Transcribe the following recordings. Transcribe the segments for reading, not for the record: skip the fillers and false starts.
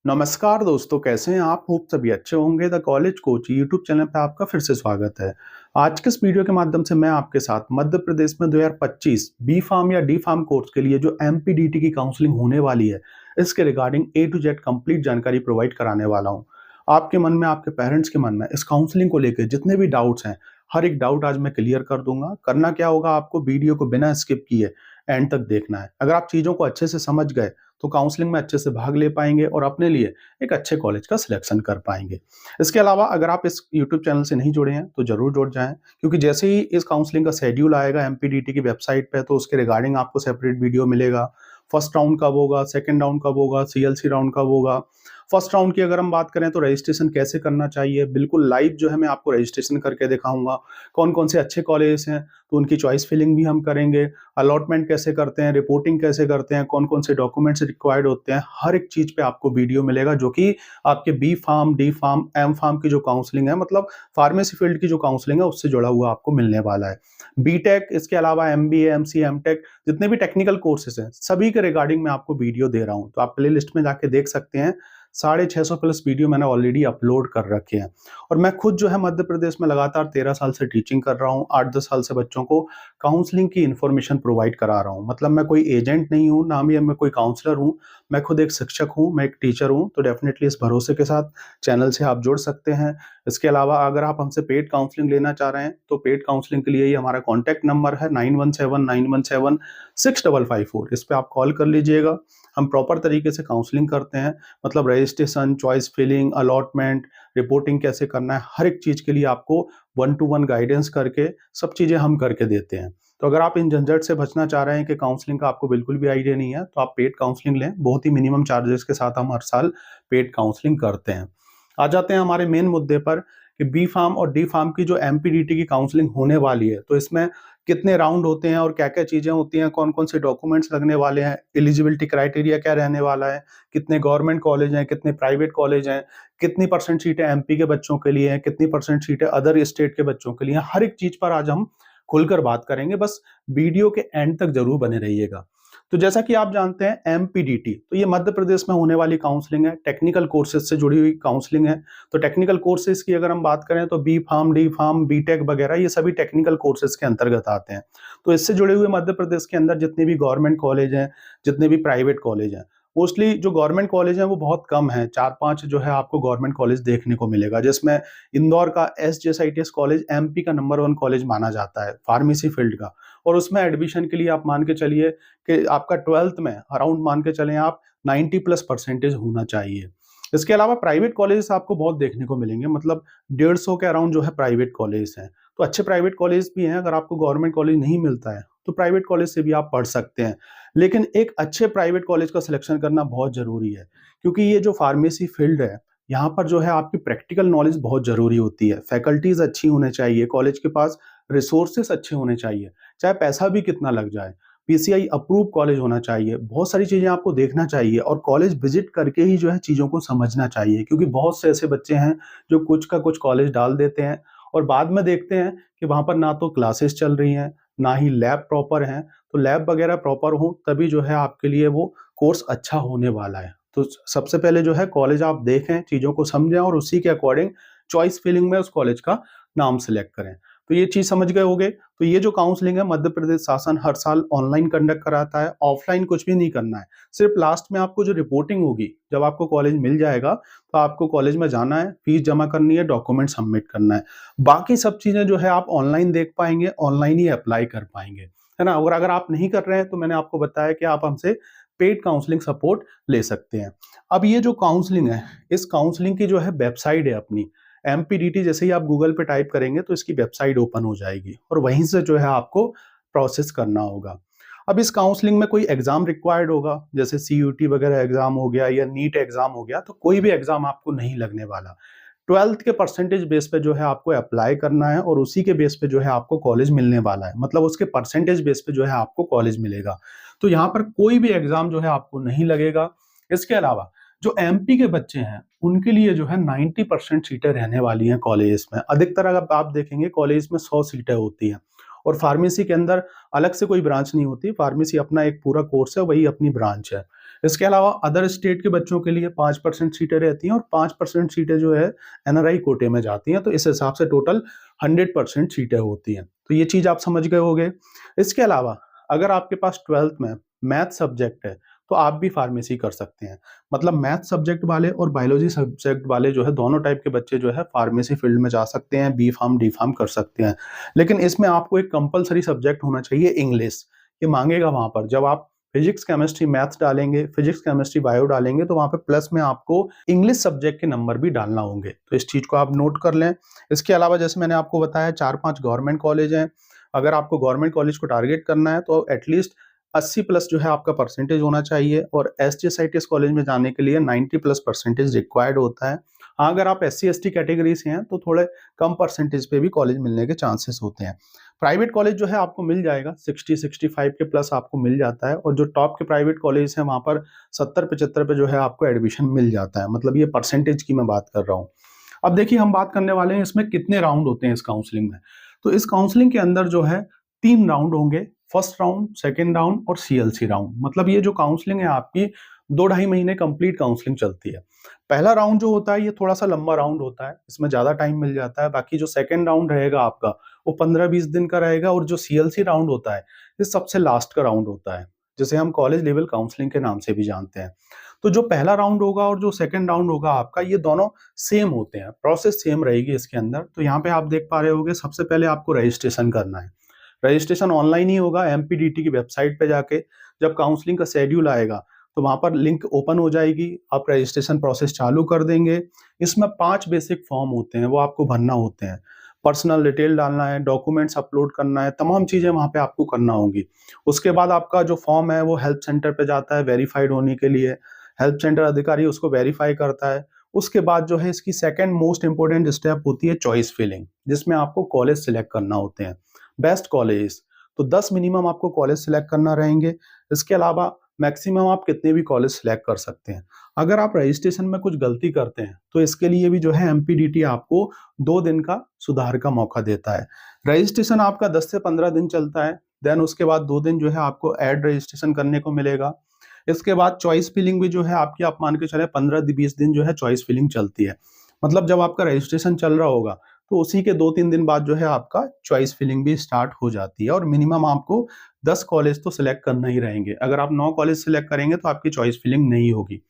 नमस्कार दोस्तों, कैसे हैं आप? होप सभी अच्छे होंगे। The college coach YouTube channel पे आपका फिर से स्वागत है। आज के इस वीडियो के माध्यम से मैं आपके साथ मध्य प्रदेश में 2025 बी फार्म या डी फार्म कोर्स के लिए जो एमपीडीटी की काउंसलिंग होने वाली है, इसके regarding A to Z complete जानकारी प्रोवाइड कराने वाला हूँ। आपके मन में, आपके पेरेंट्स के मन में इस काउंसलिंग को लेकर जितने भी डाउट्स हैं, हर एक डाउट आज मैं क्लियर कर दूंगा। करना क्या होगा, आपको वीडियो को बिना स्किप किए एंड तक देखना है। अगर आप चीज़ों को अच्छे से समझ गए तो काउंसलिंग में अच्छे से भाग ले पाएंगे और अपने लिए एक अच्छे कॉलेज का सिलेक्शन कर पाएंगे। इसके अलावा अगर आप इस यूट्यूब चैनल से नहीं जुड़े हैं तो जरूर जुड़ जाएं, क्योंकि जैसे ही इस काउंसलिंग का शेड्यूल आएगा एमपीडीटी की वेबसाइट पे तो उसके रिगार्डिंग आपको सेपरेट वीडियो मिलेगा। फर्स्ट राउंड कब होगा, सेकंड राउंड कब होगा, सीएलसी राउंड कब होगा। फर्स्ट राउंड की अगर हम बात करें तो रजिस्ट्रेशन कैसे करना चाहिए, बिल्कुल लाइव जो है मैं आपको रजिस्ट्रेशन करके दिखाऊंगा। कौन कौन से अच्छे कॉलेज हैं तो उनकी चॉइस फिलिंग भी हम करेंगे। अलॉटमेंट कैसे करते हैं, रिपोर्टिंग कैसे करते हैं, कौन कौन से डॉक्यूमेंट्स रिक्वायर्ड होते हैं, हर एक चीज पे आपको वीडियो मिलेगा, जो कि आपके B form, D form, M form की जो काउंसलिंग है, मतलब फार्मेसी फील्ड की जो काउंसलिंग है उससे जुड़ा हुआ आपको मिलने वाला है। बीटेक, इसके अलावा एमबीए, एमसी, एमटेक, जितने भी टेक्निकल कोर्सेज हैं सभी के रिगार्डिंग मैं आपको वीडियो दे रहा हूं, तो आप प्ले लिस्ट में जाके देख सकते हैं। 650 प्लस वीडियो मैंने ऑलरेडी अपलोड कर रखे हैं। और मैं खुद जो है मध्य प्रदेश में लगातार 13 साल से टीचिंग कर रहा हूँ। 8-10 साल से बच्चों को काउंसलिंग की इन्फॉर्मेशन प्रोवाइड करा रहा हूँ। मतलब मैं कोई एजेंट नहीं हूँ, ना ही मैं कोई काउंसलर हूँ। मैं खुद एक शिक्षक हूँ, मैं एक टीचर हूँ। तो डेफिनेटली इस भरोसे के साथ चैनल से आप जुड़ सकते हैं। इसके अलावा अगर आप हमसे पेड काउंसलिंग लेना चाह रहे हैं तो पेड काउंसलिंग के लिए ही हमारा कॉन्टैक्ट नंबर है 9179176554। इस पर आप कॉल कर लीजिएगा। हम प्रॉपर तरीके से काउंसलिंग करते हैं, मतलब registration, choice filling, allotment, reporting कैसे करना है, हर एक चीज के लिए आपको 1-to-1 गाइडेंस करके सब चीजें हम करके देते हैं। तो अगर आप इन झंझट से बचना चाह रहे हैं कि काउंसलिंग का आपको बिल्कुल भी आइडिया नहीं है, तो आप पेड काउंसलिंग लें। बहुत ही मिनिमम चार्जेस के साथ हम हर साल पेड काउंसलिंग करते हैं। आ जाते हैं हमारे मेन मुद्दे पर कि बी फार्म और डी फार्म की जो एमपीडीटी की काउंसलिंग होने वाली है, तो इसमें कितने राउंड होते हैं और क्या क्या चीजें होती हैं, कौन कौन से डॉक्यूमेंट्स लगने वाले हैं, एलिजिबिलिटी क्राइटेरिया क्या रहने वाला है, कितने गवर्नमेंट कॉलेज हैं, कितने प्राइवेट कॉलेज हैं, कितनी परसेंट सीटें एमपी के बच्चों के लिए हैं, कितनी परसेंट सीटें अदर स्टेट के बच्चों के लिए हैं, हर एक चीज पर आज हम खुलकर बात करेंगे। बस वीडियो के एंड तक जरूर बने रहिएगा। तो जैसा कि आप जानते हैं एमपीडीटी, तो ये मध्य प्रदेश में होने वाली काउंसलिंग है, टेक्निकल कोर्सेज से जुड़ी हुई काउंसलिंग है। तो टेक्निकल कोर्सेज की अगर हम बात करें तो B form, D form, BTech वगैरह ये सभी टेक्निकल कोर्सेज के अंतर्गत आते हैं। तो इससे जुड़े हुए मध्य प्रदेश के अंदर जितने भी गवर्नमेंट कॉलेज हैं, जितने भी प्राइवेट कॉलेज हैं, मोस्टली जो गवर्नमेंट कॉलेज हैं वो बहुत कम है। 4-5 जो है आपको गवर्नमेंट कॉलेज देखने को मिलेगा, जिसमें इंदौर का SJSITS कॉलेज एमपी का नंबर 1 कॉलेज माना जाता है फार्मेसी फील्ड का। और उसमें एडमिशन के लिए आप मान के चलिए कि आपका 12th में अराउंड मान के चलें आप 90 प्लस परसेंटेज होना चाहिए। इसके अलावा प्राइवेट कॉलेज आपको बहुत देखने को मिलेंगे, मतलब 150 के अराउंड जो है प्राइवेट कॉलेज हैं। तो अच्छे प्राइवेट कॉलेज भी हैं। अगर आपको गवर्नमेंट कॉलेज नहीं मिलता है तो प्राइवेट कॉलेज से भी आप पढ़ सकते हैं। लेकिन एक अच्छे प्राइवेट कॉलेज का सिलेक्शन करना बहुत जरूरी है, क्योंकि ये जो फार्मेसी फील्ड है यहाँ पर जो है आपकी प्रैक्टिकल नॉलेज बहुत जरूरी होती है। फैकल्टीज अच्छी होने चाहिए, कॉलेज के पास रिसोर्सेस अच्छे होने चाहिए, चाहे पैसा भी कितना लग जाए। पीसीआई अप्रूव कॉलेज होना चाहिए, बहुत सारी चीजें आपको देखना चाहिए और कॉलेज विजिट करके ही जो है चीजों को समझना चाहिए। क्योंकि बहुत से ऐसे बच्चे हैं जो कुछ का कुछ कॉलेज डाल देते हैं और बाद में देखते हैं कि वहां पर ना तो क्लासेस चल रही हैं, ना ही लैब प्रॉपर हैं। तो लैब वगैरह प्रॉपर हो तभी जो है आपके लिए वो कोर्स अच्छा होने वाला है। तो सबसे पहले जो है कॉलेज आप देखें, चीजों को समझें और उसी के अकॉर्डिंग चॉइस फिलिंग में उस कॉलेज का नाम सेलेक्ट करें। तो ये चीज समझ गए होंगे। तो ये जो काउंसलिंग है मध्य प्रदेश शासन हर साल ऑनलाइन कंडक्ट कराता है, ऑफलाइन कुछ भी नहीं करना है। सिर्फ लास्ट में आपको जो रिपोर्टिंग होगी, जब आपको कॉलेज मिल जाएगा तो आपको कॉलेज में जाना है, फीस जमा करनी है, डॉक्यूमेंट सबमिट करना है। बाकी सब चीजें जो है आप ऑनलाइन देख पाएंगे, ऑनलाइन ही अप्लाई कर पाएंगे, है ना। और अगर आप नहीं कर रहे हैं तो मैंने आपको बताया कि आप हमसे पेड काउंसलिंग सपोर्ट ले सकते हैं। अब ये जो काउंसलिंग है, इस काउंसलिंग की जो है वेबसाइट है अपनी एमपीडीटी, जैसे ही आप गूगल पे टाइप करेंगे तो इसकी वेबसाइट ओपन हो जाएगी और वहीं से जो है आपको प्रोसेस करना होगा। अब इस काउंसलिंग में कोई एग्जाम रिक्वायर्ड होगा, जैसे सीयूटी वगैरह एग्जाम हो गया या नीट एग्जाम हो गया, तो कोई भी एग्जाम आपको नहीं लगने वाला। 12th के परसेंटेज बेस पे जो है आपको अप्लाई करना है और उसी के बेस पे जो है आपको कॉलेज मिलने वाला है, मतलब उसके परसेंटेज बेस पे जो है आपको कॉलेज मिलेगा। तो यहाँ पर कोई भी एग्जाम जो है आपको नहीं लगेगा। इसके अलावा जो एमपी के बच्चे हैं उनके लिए जो है 90% सीटें रहने वाली हैं कॉलेज में। अधिकतर अगर आप देखेंगे कॉलेज में 100 सीटें होती हैं और फार्मेसी के अंदर अलग से कोई ब्रांच नहीं होती। फार्मेसी अपना एक पूरा कोर्स है, वही अपनी ब्रांच है। इसके अलावा अदर स्टेट के बच्चों के लिए 5% सीटें रहती हैं और 5% सीटें जो है एनआरआई कोटे में जाती हैं, तो इस हिसाब से टोटल 100% सीटें होती हैं। तो ये चीज़ आप समझ गए होंगे। इसके अलावा अगर आपके पास 12th में मैथ सब्जेक्ट है, तो आप भी फार्मेसी कर सकते हैं। मतलब मैथ सब्जेक्ट वाले और बायोलॉजी सब्जेक्ट वाले जो है दोनों टाइप के बच्चे जो है फार्मेसी फील्ड में जा सकते हैं, बी फार्म, डी फार्म कर सकते हैं। लेकिन इसमें आपको एक कंपल्सरी सब्जेक्ट होना चाहिए इंग्लिश, ये मांगेगा वहाँ पर। जब आप फिजिक्स, केमिस्ट्री, मैथ्स डालेंगे, फिजिक्स, केमिस्ट्री, बायो डालेंगे तो वहाँ पे प्लस में आपको इंग्लिश सब्जेक्ट के नंबर भी डालना होंगे। तो इस चीज़ को आप नोट कर लें। इसके अलावा जैसे मैंने आपको बताया 4-5 गवर्नमेंट कॉलेज हैं। अगर आपको गवर्नमेंट कॉलेज को टारगेट करना है तो एटलीस्ट 80 प्लस जो है आपका परसेंटेज होना चाहिए और एसटीएस कॉलेज में जाने के लिए 90 प्लस परसेंटेज रिक्वायर्ड होता है। हाँ, अगर आप एससी एसटी कैटेगरी से हैं तो थोड़े कम परसेंटेज पे भी कॉलेज मिलने के चांसेस होते हैं। प्राइवेट कॉलेज जो है आपको मिल जाएगा 60-65 के प्लस आपको मिल जाता है और जो टॉप के प्राइवेट कॉलेज हैं वहाँ पर 70-75 पे जो है आपको एडमिशन मिल जाता है। मतलब ये परसेंटेज की मैं बात कर रहा हूँ। अब देखिए हम बात करने वाले हैं इसमें कितने राउंड होते हैं इस काउंसलिंग में। तो इस काउंसलिंग के अंदर जो है 3 राउंड होंगे, फर्स्ट राउंड, सेकंड राउंड और सीएलसी राउंड। मतलब ये जो काउंसलिंग है आपकी 2-2.5 महीने कंप्लीट काउंसलिंग चलती है। पहला राउंड जो होता है ये थोड़ा-सा लंबा राउंड होता है, इसमें ज़्यादा टाइम मिल जाता है। बाकी जो सेकंड राउंड रहेगा आपका वो 15-20 दिन का रहेगा और जो सीएलसी राउंड होता है, ये सबसे लास्ट का राउंड होता है, जिसे हम कॉलेज लेवल काउंसलिंग के नाम से भी जानते हैं। तो जो पहला राउंड होगा और जो सेकंड राउंड होगा आपका, ये दोनों सेम होते हैं, प्रोसेस सेम रहेगी इसके अंदर। तो यहाँ पे आप देख पा रहे होंगे सबसे पहले आपको रजिस्ट्रेशन करना है। रजिस्ट्रेशन ऑनलाइन ही होगा, एमपीडीटी की वेबसाइट पे जाके जब काउंसलिंग का शेड्यूल आएगा तो वहाँ पर लिंक ओपन हो जाएगी, आप रजिस्ट्रेशन प्रोसेस चालू कर देंगे। इसमें 5 बेसिक फॉर्म होते हैं, वो आपको भरना होते हैं। पर्सनल डिटेल डालना है, डॉक्यूमेंट्स अपलोड करना है, तमाम चीज़ें वहाँ पे आपको करना होंगी। उसके बाद आपका जो फॉर्म है वो हेल्प सेंटर पे जाता है वेरीफाइड होने के लिए। हेल्प सेंटर अधिकारी उसको वेरीफाई करता है। उसके बाद जो है इसकी सेकंड मोस्ट इंपोर्टेंट स्टेप होती है चॉइस फिलिंग, जिसमें आपको कॉलेज सिलेक्ट करना होते हैं। बेस्ट कॉलेज, तो 10 मिनिमम आपको कॉलेज सिलेक्ट करना रहेंगे। इसके अलावा मैक्सिमम आप कितने भी कॉलेज सिलेक्ट कर सकते हैं। अगर आप रजिस्ट्रेशन में कुछ गलती करते हैं तो इसके लिए भी जो है एमपीडीटी आपको 2 दिन का सुधार का मौका देता है। रजिस्ट्रेशन आपका 10 से 15 दिन चलता है, देन उसके बाद 2 दिन जो है आपको ऐड रजिस्ट्रेशन करने को मिलेगा। इसके बाद चॉइस फिलिंग भी जो है आपकी, आप मान के चले 15-20 दिन जो है चॉइस फिलिंग चलती है। मतलब जब आपका रजिस्ट्रेशन चल रहा होगा तो उसी के 2-3 दिन बाद जो है आपका चॉइस फिलिंग भी स्टार्ट हो जाती है और मिनिमम आपको 10 कॉलेज तो सिलेक्ट करना ही रहेंगे। अगर आप 9 कॉलेज सिलेक्ट करेंगे तो आपकी चॉइस फिलिंग नहीं होगी।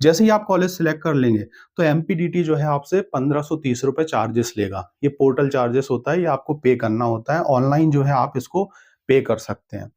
जैसे ही आप कॉलेज सिलेक्ट कर लेंगे तो एमपीडीटी जो है आपसे 1530 रुपए चार्जेस लेगा। ये पोर्टल चार्जेस होता है, ये आपको पे करना होता है। ऑनलाइन जो है आप इसको पे कर सकते हैं।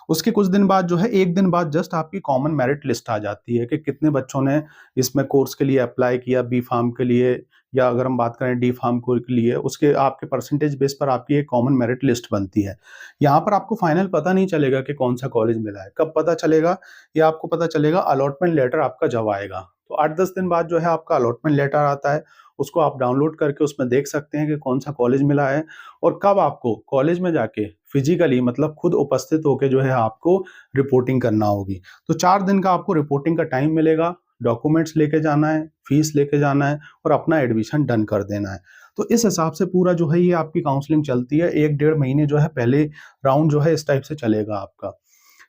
उसके कुछ दिन बाद जो है 1 दिन बाद जस्ट आपकी कॉमन मेरिट लिस्ट आ जाती है कि कितने बच्चों ने इसमें कोर्स के लिए अप्लाई किया, बी फार्म के लिए या अगर हम बात करें डी फार्म को के लिए, उसके आपके परसेंटेज बेस पर आपकी एक कॉमन मेरिट लिस्ट बनती है। यहाँ पर आपको फाइनल पता नहीं चलेगा कि कौन सा कॉलेज मिला है, कब पता चलेगा, ये आपको पता चलेगा अलॉटमेंट लेटर आपका जब आएगा। तो 8-10 दिन बाद जो है आपका अलॉटमेंट लेटर आता है, उसको आप डाउनलोड करके उसमें देख सकते हैं कि कौन सा कॉलेज मिला है और कब आपको कॉलेज में जाके फिजिकली मतलब खुद उपस्थित होके जो है आपको रिपोर्टिंग करना होगी। तो 4 दिन का आपको रिपोर्टिंग का टाइम मिलेगा, डॉक्यूमेंट्स लेके जाना है, फीस लेके जाना है और अपना एडमिशन डन कर देना है। तो इस हिसाब से पूरा जो है ये आपकी काउंसलिंग चलती है। 1-1.5 महीने जो है पहले राउंड जो है इस टाइप से चलेगा आपका।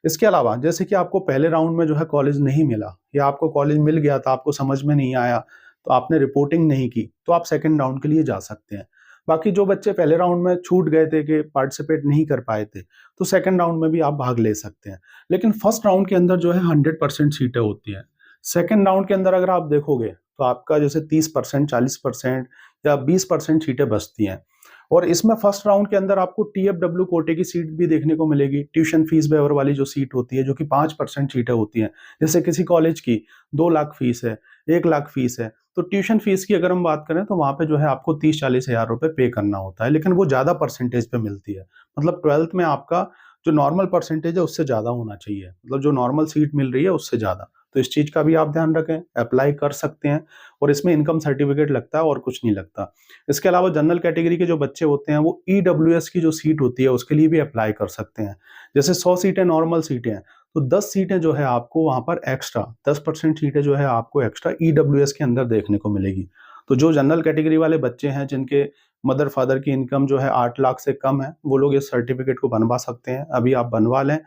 इसके अलावा जैसे कि आपको पहले राउंड में जो है कॉलेज नहीं मिला या आपको कॉलेज मिल गया था, आपको समझ में नहीं आया, तो आपने रिपोर्टिंग नहीं की, तो आप सेकंड राउंड के लिए जा सकते हैं। बाकी जो बच्चे पहले राउंड में छूट गए थे कि पार्टिसिपेट नहीं कर पाए थे, तो सेकंड राउंड में भी आप भाग ले सकते हैं। लेकिन फर्स्ट राउंड के अंदर जो है 100% सीटें होती हैं। सेकंड राउंड के अंदर अगर आप देखोगे तो आपका जैसे 30%, 40% या 20% सीटें बचती हैं। और इसमें फर्स्ट राउंड के अंदर आपको टीएफडब्ल्यू कोटे की सीट भी देखने को मिलेगी, ट्यूशन फीस वेवर वाली जो सीट होती है, जो कि 5% सीटें होती हैं। जैसे किसी कॉलेज की 2 लाख फीस है, 1 लाख फीस है, तो ट्यूशन फीस की अगर हम बात करें तो वहाँ पे जो है आपको 30-40 हज़ार रुपए पे करना होता है, लेकिन वो ज़्यादा परसेंटेज पे मिलती है। मतलब 12th में आपका जो नॉर्मल परसेंटेज है उससे ज़्यादा होना चाहिए, मतलब जो नॉर्मल सीट मिल रही है उससे ज़्यादा। तो इस चीज़ का भी आप ध्यान रखें, अप्लाई कर सकते हैं और इसमें इनकम सर्टिफिकेट लगता है और कुछ नहीं लगता। इसके अलावा जनरल कैटेगरी के जो बच्चे होते हैं वो ईडब्ल्यूएस की जो सीट होती है उसके लिए भी अप्लाई कर सकते हैं। जैसे 100 सीटें नॉर्मल सीटें हैं, तो 10 सीटें जो है आपको वहाँ पर एक्स्ट्रा 10% सीटें जो है आपको एक्स्ट्रा ईडब्ल्यूएस के अंदर देखने को मिलेगी। तो जो जनरल कैटेगरी वाले बच्चे हैं जिनके मदर फादर की इनकम जो है 8 लाख से कम है, वो लोग इस सर्टिफिकेट को बनवा सकते हैं। अभी आप बनवा लें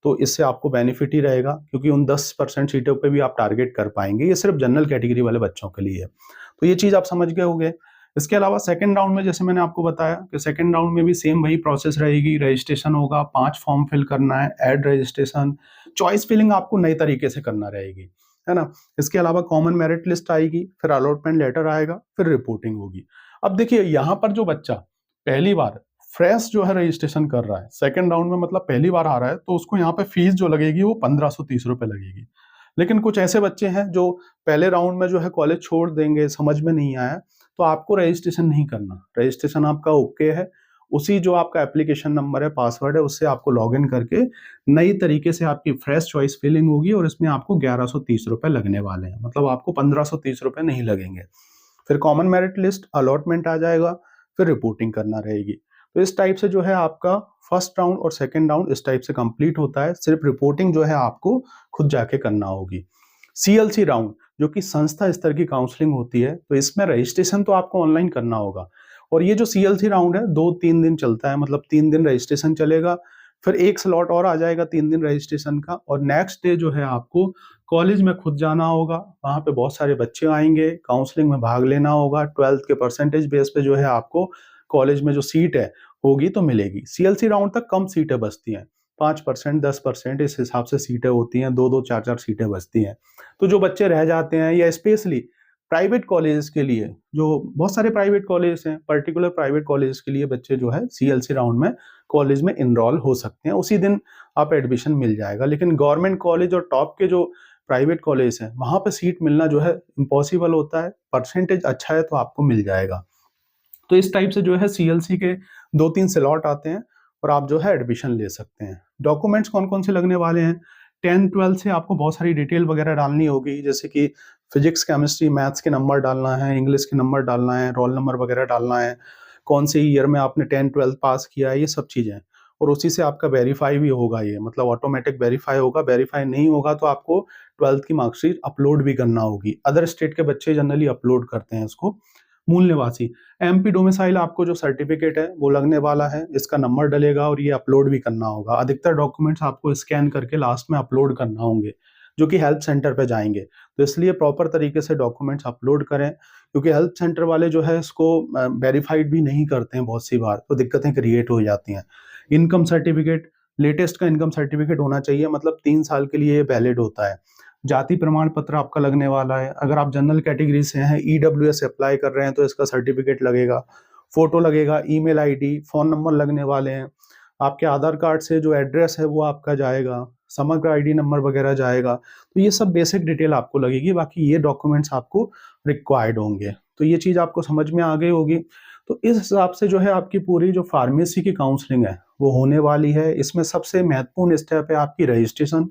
तो इससे आपको बेनिफिट ही रहेगा, क्योंकि उन 10% सीटों पे भी आप टारगेट कर पाएंगे। ये सिर्फ जनरल कैटेगरी वाले बच्चों के लिए है, तो ये चीज़ आप समझ गए होंगे। इसके अलावा सेकंड राउंड में जैसे मैंने आपको बताया कि सेकंड राउंड में भी सेम वही प्रोसेस रहेगी। रजिस्ट्रेशन होगा, 5 फॉर्म फिल करना है, ऐड रजिस्ट्रेशन, चॉइस फिलिंग आपको नई तरीके से करना रहेगी, है ना। इसके अलावा कॉमन मेरिट लिस्ट आएगी, फिर अलॉटमेंट लेटर आएगा, फिर रिपोर्टिंग होगी। अब देखिए यहाँ पर जो बच्चा पहली बार फ्रेश जो है रजिस्ट्रेशन कर रहा है सेकंड राउंड में, मतलब पहली बार आ रहा है, तो उसको यहाँ पे फीस जो लगेगी वो 1530 रुपए लगेगी। लेकिन कुछ ऐसे बच्चे हैं जो पहले राउंड में जो है कॉलेज छोड़ देंगे, समझ में नहीं आया, तो आपको रजिस्ट्रेशन नहीं करना। रजिस्ट्रेशन आपका ओके है, उसी जो आपका एप्लीकेशन नंबर है, पासवर्ड है, उससे आपको लॉगिन करके नई तरीके से आपकी फ्रेश चॉइस फिलिंग होगी और इसमें आपको 1130 रुपए लगने वाले हैं, मतलब आपको 1530 रुपए नहीं लगेंगे। फिर कॉमन मेरिट लिस्ट, अलॉटमेंट आ जाएगा, फिर रिपोर्टिंग करना रहेगी। तो इस टाइप से जो है आपका फर्स्ट राउंड और सेकंड राउंड इस टाइप से कंप्लीट होता है। सिर्फ रिपोर्टिंग जो है आपको खुद जाके करना होगी। सीएलसी राउंड जो कि संस्था स्तर की काउंसलिंग होती है, तो इसमें रजिस्ट्रेशन तो आपको ऑनलाइन करना होगा। और ये जो सीएलसी राउंड है 2-3 दिन चलता है, मतलब 3 दिन रजिस्ट्रेशन चलेगा, फिर एक स्लॉट और आ जाएगा 3 दिन रजिस्ट्रेशन का, और नेक्स्ट डे जो है आपको कॉलेज में खुद जाना होगा। वहाँ पे बहुत सारे बच्चे आएंगे, काउंसलिंग में भाग लेना होगा। 12th के परसेंटेज बेस पे जो है आपको कॉलेज में जो सीट है होगी तो मिलेगी। सीएलसी राउंड तक कम सीटें बचती हैं, 5%, 10% इस हिसाब से सीटें होती हैं, 2-2, 4-4 सीटें बचती हैं। तो जो बच्चे रह जाते हैं, या स्पेशली प्राइवेट कॉलेजेस के लिए, जो बहुत सारे प्राइवेट कॉलेज हैं, पर्टिकुलर प्राइवेट कॉलेज के लिए बच्चे जो है सीएलसी राउंड में कॉलेज में इनरोल हो सकते हैं, उसी दिन आप एडमिशन मिल जाएगा। लेकिन गवर्नमेंट कॉलेज और टॉप के जो प्राइवेट कॉलेज हैं वहां पे सीट मिलना जो है इम्पॉसिबल होता है। परसेंटेज अच्छा है तो आपको मिल जाएगा। तो इस टाइप से जो है सीएलसी के 2-3 स्लॉट आते हैं और आप जो है एडमिशन ले सकते हैं। डॉक्यूमेंट्स कौन कौन से लगने वाले हैं? 10-12 से आपको बहुत सारी डिटेल वगैरह डालनी होगी, जैसे कि फिजिक्स, केमिस्ट्री, मैथ्स के नंबर डालना है, इंग्लिश के नंबर डालना है, रोल नंबर वगैरह डालना है, कौन से ईयर में आपने 10-12 पास किया है, ये सब चीज़ें। और उसी से आपका वेरीफाई भी होगा, ये मतलब ऑटोमेटिक वेरीफाई होगा। वेरीफाई नहीं होगा तो आपको 12th की मार्कशीट अपलोड भी करना होगी। अदर स्टेट के बच्चे जनरली अपलोड करते हैं इसको। मूल निवासी एमपी डोमिसाइल आपको जो सर्टिफिकेट है वो लगने वाला है, इसका नंबर डलेगा और ये अपलोड भी करना होगा। अधिकतर डॉक्यूमेंट्स आपको स्कैन करके लास्ट में अपलोड करना होंगे, जो कि हेल्प सेंटर पे जाएंगे। तो इसलिए प्रॉपर तरीके से डॉक्यूमेंट्स अपलोड करें, क्योंकि हेल्प सेंटर वाले जो है इसको वेरीफाइड भी नहीं करते हैं बहुत सी बार, तो दिक्कतें क्रिएट हो जाती हैं। इनकम सर्टिफिकेट, लेटेस्ट का इनकम सर्टिफिकेट होना चाहिए, मतलब 3 साल के लिए वैलिड होता है। जाति प्रमाण पत्र आपका लगने वाला है। अगर आप जनरल कैटेगरी से हैं, ईडब्ल्यूएस अप्लाई कर रहे हैं, तो इसका सर्टिफिकेट लगेगा, फोटो लगेगा, ईमेल आईडी, फोन नंबर लगने वाले हैं। आपके आधार कार्ड से जो एड्रेस है वो आपका जाएगा, समग्र आईडी नंबर वगैरह जाएगा। तो ये सब बेसिक डिटेल आपको लगेगी, बाकी ये डॉक्यूमेंट्स आपको रिक्वायर्ड होंगे। तो ये चीज़ आपको समझ में आ गई होगी। तो इस हिसाब से जो है आपकी पूरी जो फार्मेसी की काउंसलिंग है वो होने वाली है। इसमें सबसे महत्वपूर्ण स्टेप है आपकी रजिस्ट्रेशन।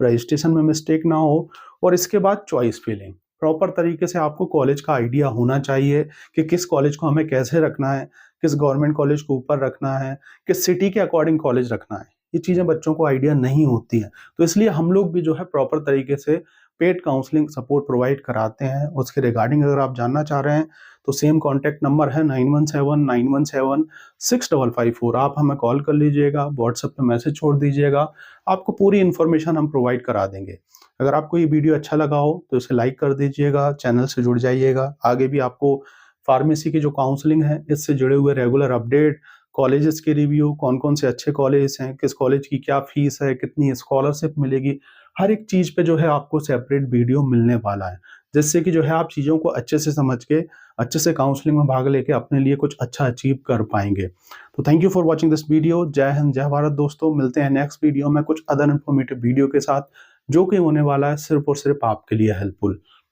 रजिस्ट्रेशन में मिस्टेक ना हो, और इसके बाद चॉइस फिलिंग। प्रॉपर तरीके से आपको कॉलेज का आइडिया होना चाहिए कि किस कॉलेज को हमें कैसे रखना है, किस गवर्नमेंट कॉलेज को ऊपर रखना है, किस सिटी के अकॉर्डिंग कॉलेज रखना है। ये चीज़ें बच्चों को आइडिया नहीं होती हैं, तो इसलिए हम लोग भी जो है प्रॉपर तरीके से पेड काउंसलिंग सपोर्ट प्रोवाइड कराते हैं। उसके रिगार्डिंग अगर आप जानना चाह रहे हैं तो सेम कॉन्टैक्ट नंबर है 9179176554। आप हमें कॉल कर लीजिएगा, व्हाट्सएप पे मैसेज छोड़ दीजिएगा, आपको पूरी इन्फॉर्मेशन हम प्रोवाइड करा देंगे। अगर आपको ये वीडियो अच्छा लगा हो तो इसे लाइक कर दीजिएगा, चैनल से जुड़ जाइएगा। आगे भी आपको फार्मेसी की जो काउंसलिंग है इससे जुड़े हुए रेगुलर अपडेट, कॉलेजेस के रिव्यू, कौन कौन से अच्छे कॉलेज हैं, किस कॉलेज की क्या फीस है, कितनी स्कॉलरशिप मिलेगी, हर एक चीज़ पे जो है आपको सेपरेट वीडियो मिलने वाला है, जिससे कि जो है आप चीज़ों को अच्छे से समझ के अच्छे से काउंसलिंग में भाग लेके अपने लिए कुछ अच्छा अचीव कर पाएंगे। तो thank you for watching this video. जय हिंद, जय भारत दोस्तों। मिलते हैं नेक्स्ट वीडियो में कुछ अदर इन्फॉर्मेटिव वीडियो के साथ, जो कि होने वाला है सिर्फ और सिर्फ आपके लिए हेल्पफुल।